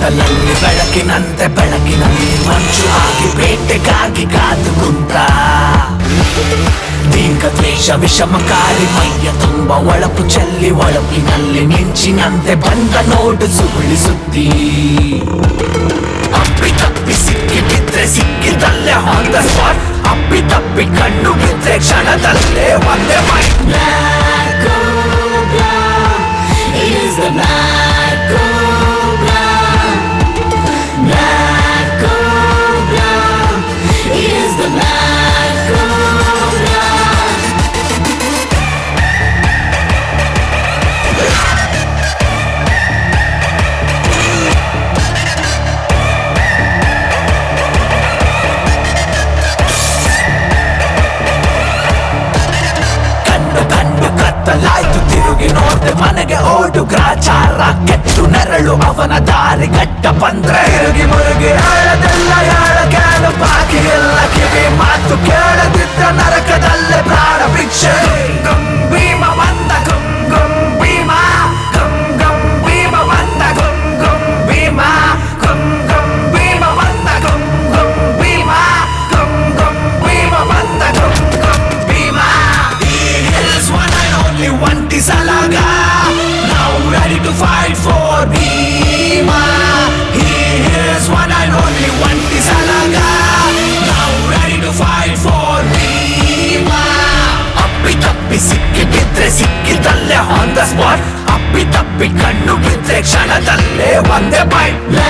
ಕತ್ತಲಲ್ಲಿ ಬೆಳಕಿನಂತೆ ಬೆಳಕಿನಲ್ಲಿ ಮಂಚು ಹಾಕಿ ಬೇಟೆಗಾಗಿ ಕಾದು ಕುಂತ ದೀರ್ಘ ದ್ವೇಷ ವಿಷಮಕಾರಿ ಮೈಯ ತುಂಬ ಒಳಪು ಚೆಲ್ಲಿ ಒಳಪಿನಲ್ಲಿ ಮಿಂಚಿನಂತೆ ಬಂದ ನೋಡು ಸುಳ್ಳಿ ಸುದ್ದಿ ಅಪ್ಪಿ ತಪ್ಪಿ ಸಿಕ್ಕಿ ಬಿದ್ರೆ ಸಿಕ್ಕಿದಲ್ಲೇ ಆನ್ ದ ಸ್ಪಾಟ್ ಅಪ್ಪಿ ತಪ್ಪಿ ಕಣ್ಣು ಬಿದ್ರೆ ಕ್ಷಣದಲ್ಲೇ ಒಂದೇ ಮೈಟ್ ಕತ್ತಲಾಯ್ತು ತಿರುಗಿ ನೋಡ್ದೆ ಮನೆಗೆ ಓಡು ಗ್ರಾಚಾರ ಕೆಟ್ಟು ನೆರಳು ಅವನ ದಾರಿ ಗಟ್ಟ ಬಂದ್ರೆ ತಿರುಗಿ ಮುರುಗಿ ಆಳದೆಲ್ಲ ಯಾಳಗಾಲು ಬಾಕಿ ಎಲ್ಲ ಕಿವಿ ಮಾತು ಕೇಳದಿದ್ದ ನರಕದಲ್ಲೇ ಪ್ರಾಣ ಭಿಕ್ಷೆ ಗಂ ಭೀಮ ಬಂದ ಗಂ ಗಂ ಭೀಮ ಗಂ ಗಂ ಭೀಮ ಬಂದ ಗಂ ಗಂ ಭೀಮ ಗಂ ಗಂ ಭೀಮ ಬಂದ ಗಂ ಗಂ ಭೀಮ ಗಂ ಗಂ ಭೀಮ ಬಂದ ಗಂ ಗಂ Bhima One Tisalaga, now ready to fight for Bhima. He is one and only one Tisalaga, now ready to fight for Bhima. Appi tappi sikki bidre sikkidalle on the spot. Appi tappi kannu bidre kshanadalle onde bite.